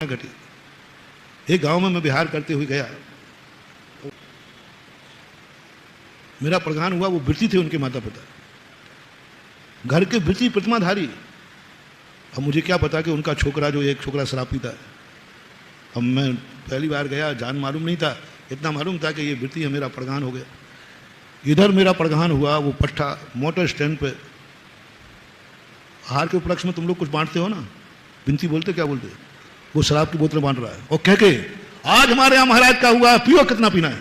घटी। एक गांव में मैं बिहार करते हुए गया, मेरा प्रधान हुआ, वो वृत्ति थे उनके माता पिता, घर के वृत्ति प्रतिमाधारी। अब मुझे क्या पता कि उनका छोकरा जो एक छोकरा शराब पीता है। अब मैं पहली बार गया, जान मालूम नहीं था, इतना मालूम था कि ये वृत्ति है, मेरा प्रधान हो गया। इधर मेरा प्रधान हुआ, वो पट्टा मोटर स्टैंड पे। आहार के उपलक्ष्य में तुम लोग कुछ बांटते हो ना, बिनती बोलते, क्या बोलते, वो शराब की बोतलें बांट रहा है और कह के आज हमारे यहाँ महाराज का हुआ, पियो, कितना पीना है।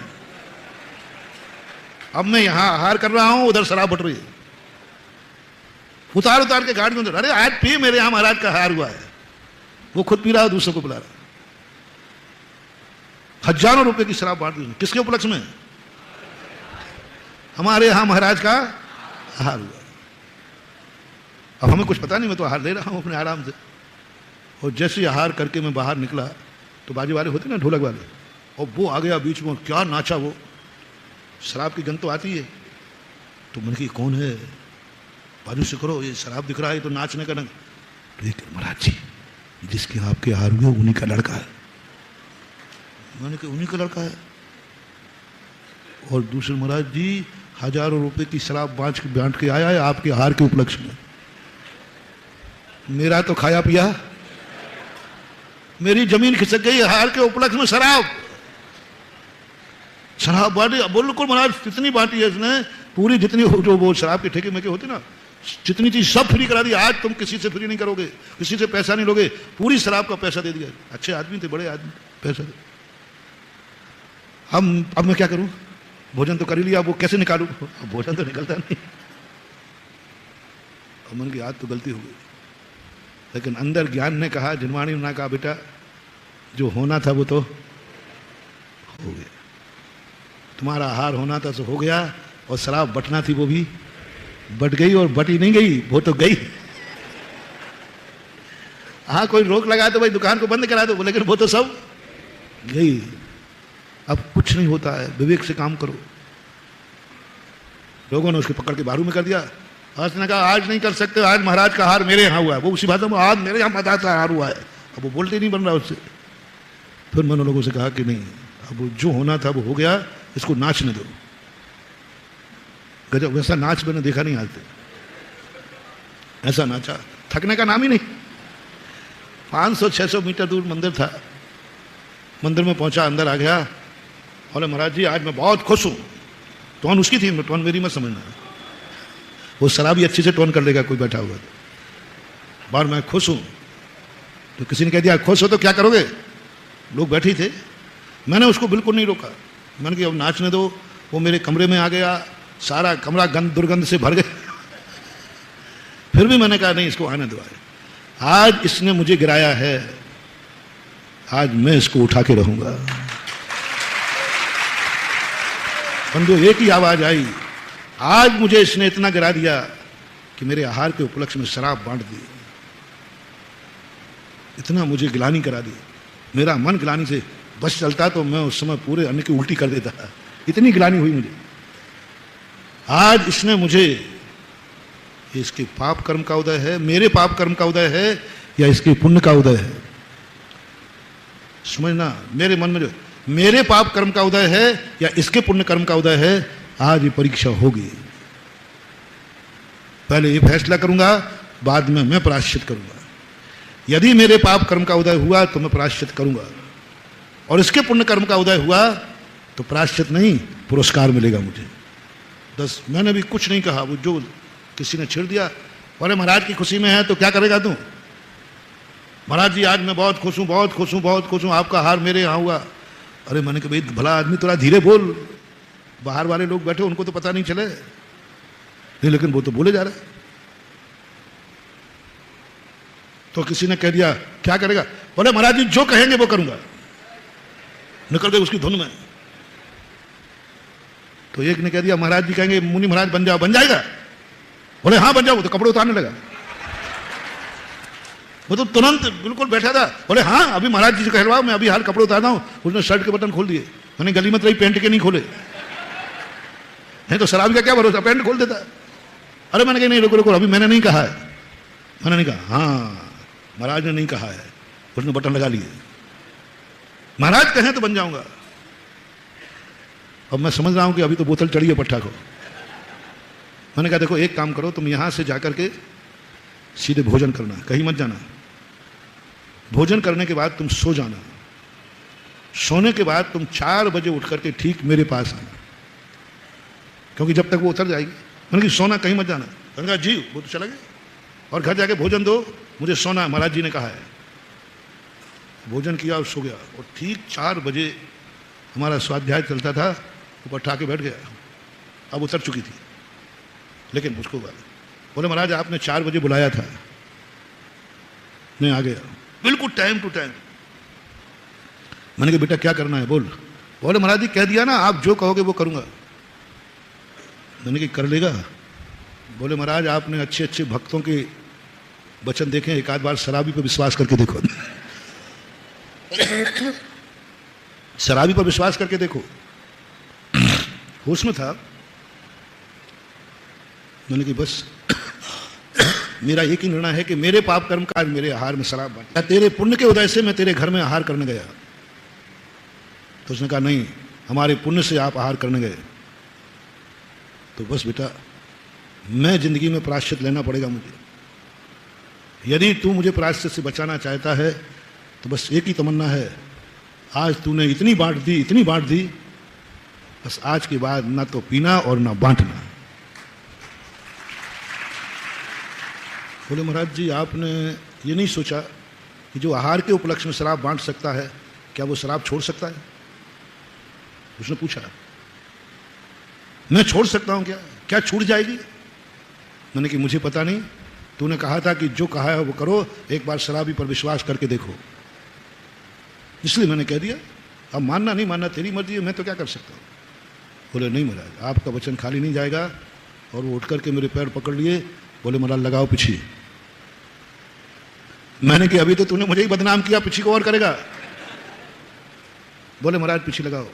अब मैं यहाँ आहार कर रहा हूं, उधर शराब बट रही है। उतार उतार के गाड़ी में, अरे आज पी, मेरे यहाँ महाराज का आहार हुआ है। वो खुद पी रहा है, दूसरों को पिला रहा है। हजारों रुपए की शराब बांट दी, किसके उपलक्ष्य में? हमारे यहाँ महाराज का आहार हुआ। अब हमें कुछ पता नहीं, मैं तो आहार ले रहा हूं अपने आराम से। और जैसे आहार करके मैं बाहर निकला तो बाजी वाले होते ना, ढोलक वाले, और वो आ गया बीच में, क्या नाचा वो। शराब की गंध तो आती है, तो मैंने कहा कौन है, बाजू से करो, ये शराब दिख रहा है तो नाचने का। लेकिन महाराज जी, जिसके आपके आहार हुए उन्हीं का लड़का है। मैंने कहा उन्हीं का लड़का है। और दूसरे, महाराज जी हजारों रुपए की शराब बांट के आया है आपके आहार के उपलक्ष्य में। मेरा तो खाया पिया, मेरी जमीन खिसक गई आहार के उपलक्ष्य में। शराब बांटी, बिल्कुल महाराज कितनी बांटी है इसने, पूरी जितनी जो वो शराब के ठेके में के होते ना, जितनी चीज सब फ्री करा दी। आज तुम किसी से फ्री नहीं करोगे, किसी से पैसा नहीं लोगे, पूरी शराब का पैसा दे दिया। अच्छे आदमी थे, बड़े आदमी, पैसा दे। अब मैं क्या करूं, भोजन तो कर ही लिया, वो कैसे निकालूं, भोजन तो निकलता नहीं। और मन की आज तो गलती हो गई। लेकिन अंदर ज्ञान ने कहा, जिनवाणी ने कहा, बेटा जो होना था वो तो हो गया, तुम्हारा आहार होना था तो हो गया, और शराब बटना थी वो भी बट गई, और बटी नहीं गई, वो तो गई। हाँ, कोई रोक लगाए तो भाई दुकान को बंद करा दो, लेकिन वो तो सब गई। अब कुछ नहीं होता है, विवेक से काम करो। लोगों ने उसके पकड़ के बारू में कर दिया। उसने कहा आज नहीं कर सकते, आज महाराज का हार मेरे यहाँ हुआ है। वो उसी भाषा में, आज मेरे यहाँ महाराज का हार हुआ है। अब वो बोलते नहीं बन रहा उससे। फिर मैंने लोगों से कहा कि नहीं, अब जो होना था वो हो गया, इसको नाचने दो। गजब, वैसा नाच मैंने देखा नहीं आज तक। ऐसा नाचा, थकने का नाम ही नहीं। 500-600 मीटर दूर मंदिर था। मंदिर में पहुंचा, अंदर आ गया, बोले महाराज जी आज मैं बहुत खुश हूं। टोन उसकी थी, टोन मेरी मत समझना। वो शराबी अच्छे से टोन कर लेगा कोई बैठा हुआ तो। बार मैं खुश हूं, तो किसी ने कह दिया खुश हो तो क्या करोगे। लोग बैठे थे, मैंने उसको बिल्कुल नहीं रोका। मैंने कहा अब नाचने दो। वो मेरे कमरे में आ गया, सारा कमरा गंद दुर्गंध से भर गया। फिर भी मैंने कहा नहीं, इसको आने दो। आज इसने मुझे गिराया है, आज मैं इसको उठा के रहूंगा। बंधु, एक ही आवाज आई, आज मुझे इसने इतना गिरा दिया कि मेरे आहार के उपलक्ष्य में शराब बांट दी, इतना मुझे गिलानी करा दी। मेरा मन गिलानी से बस चलता तो मैं उस समय पूरे अन्न की उल्टी कर देता। इतनी गिलानी हुई मुझे। आज इसने मुझे, इसके पाप कर्म का उदय है, मेरे पाप कर्म का उदय है, या इसके पुण्य का उदय है, समझना। मेरे मन में जो मेरे पाप कर्म का उदय है या इसके पुण्य कर्म का उदय है, आज ये परीक्षा होगी। पहले ये फैसला करूंगा, बाद में मैं प्रायश्चित करूंगा। यदि मेरे पाप कर्म का उदय हुआ तो मैं प्रायश्चित करूंगा, और इसके पुण्य कर्म का उदय हुआ तो प्रायश्चित नहीं, पुरस्कार मिलेगा मुझे। बस मैंने भी कुछ नहीं कहा। वो जो किसी ने छेड़ दिया, अरे महाराज की खुशी में है तो क्या करेगा तू। महाराज जी आज मैं बहुत खुश हूं, बहुत खुश हूं, बहुत खुश हूं, आपका हार मेरे यहाँ हुआ। अरे मैंने कहा भाई भला आदमी थोड़ा धीरे बोल, बाहर वाले लोग बैठे उनको तो पता नहीं चले। नहीं, लेकिन वो तो बोले जा रहा है। तो किसी ने कह दिया क्या करेगा, बोले महाराज जी जो कहेंगे वो करूंगा। निकल गए उसकी धुन में। तो एक ने कह दिया महाराज जी कहेंगे मुनि महाराज बन जाओ, बन जाएगा। बोले हाँ बन जाओ। तो कपड़े उतारने लगा। वो तो तुरंत बिल्कुल बैठा था। बोले हाँ अभी महाराज जी से कह रहा हूं, मैं अभी हाल कपड़े उतारता हूं। उसने शर्ट के बटन खोल दिए। मैंने गली मत रही, पेंट के नहीं खोले। नहीं तो शराबी का क्या भरोसा, पेंट खोल देता। अरे मैंने कहा नहीं रुको रुको, अभी मैंने नहीं कहा है। मैंने नहीं कहा, हाँ महाराज ने नहीं कहा है। उसने बटन लगा लिए। महाराज कहें तो बन जाऊंगा। अब मैं समझ रहा हूं कि अभी तो बोतल चढ़ी है पट्टा को। मैंने कहा देखो एक काम करो, तुम यहां से जाकर के सीधे भोजन करना, कहीं मत जाना। भोजन करने के बाद तुम सो जाना। सोने के बाद तुम 4 बजे उठ करके ठीक मेरे पास आना, क्योंकि जब तक वो उतर जाएगी। मैंने कहा सोना कहीं मत जाना। मैंने कहा जी, वो तो चला गया। और घर जाके भोजन दो, मुझे सोना है, महाराज जी ने कहा है। भोजन किया और सो गया। और ठीक 4 बजे हमारा स्वाध्याय चलता था, वो उठा के बैठ गया। अब उतर चुकी थी, लेकिन उसको बोले महाराज आपने 4 बजे बुलाया था। नहीं, आ गया बिल्कुल टाइम टू टाइम। मैंने कहा बेटा क्या करना है बोल। बोले महाराज जी कह दिया ना, आप जो कहोगे वो करूंगा। मैंने कहा कर लेगा। बोले महाराज आपने अच्छे अच्छे भक्तों के वचन देखे, एक आध बार शराबी पर विश्वास करके देखो। शराबी पर विश्वास करके देखो। होश में था। मैंने कहा बस मेरा एक ही निर्णय है कि मेरे पाप कर्म का आज मेरे आहार में शराब बांटा। तेरे पुण्य के उदय से मैं तेरे घर में आहार करने गया। तो उसने कहा नहीं, हमारे पुण्य से आप आहार करने गए। तो बस बेटा मैं जिंदगी में प्रायश्चित लेना पड़ेगा मुझे। यदि तू मुझे प्रायश्चित से बचाना चाहता है तो बस एक ही तमन्ना है, आज तूने इतनी बांट दी, बस आज के बाद ना तो पीना और ना बांटना। बोले महाराज जी आपने ये नहीं सोचा कि जो आहार के उपलक्ष्य में शराब बांट सकता है, क्या वो शराब छोड़ सकता है? उसने पूछा मैं छोड़ सकता हूं क्या छूट जाएगी? मैंने कहा मुझे पता नहीं, तूने कहा था कि जो कहा है वो करो, एक बार शराबी पर विश्वास करके देखो, इसलिए मैंने कह दिया। अब मानना नहीं मानना तेरी मर्जी है, मैं तो क्या कर सकता हूं। बोले नहीं महाराज आपका वचन खाली नहीं जाएगा। और वो उठ करके मेरे पैर पकड़ लिए। बोले महाराज लगाओ पीछे। मैंने कहा अभी तो तूने मुझे ही बदनाम किया, पीछे को और करेगा। बोले महाराज पीछे लगाओ,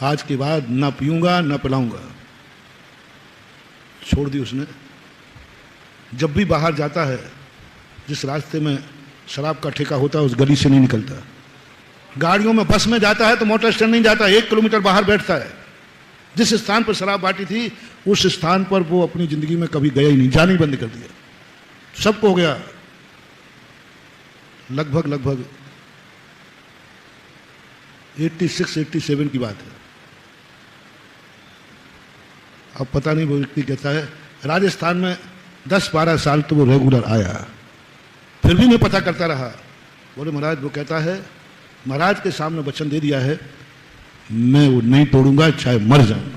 आज के बाद ना पीऊंगा ना पिलाऊंगा। छोड़ दी उसने। जब भी बाहर जाता है, जिस रास्ते में शराब का ठेका होता है उस गली से नहीं निकलता। गाड़ियों में बस में जाता है तो मोटर स्टैंड नहीं जाता, 1 किलोमीटर बाहर बैठता है। जिस स्थान पर शराब बांटी थी उस स्थान पर वो अपनी जिंदगी में कभी गया ही नहीं, जाना ही बंद कर दिया। सबको हो गया। लगभग 86-87 की बात है। अब पता नहीं वो व्यक्ति कहता है राजस्थान में 10-12 साल तो वो रेगुलर आया, फिर भी मैं पता करता रहा। बोले महाराज वो कहता है महाराज के सामने वचन दे दिया है, मैं वो नहीं तोड़ूंगा चाहे मर जाऊं।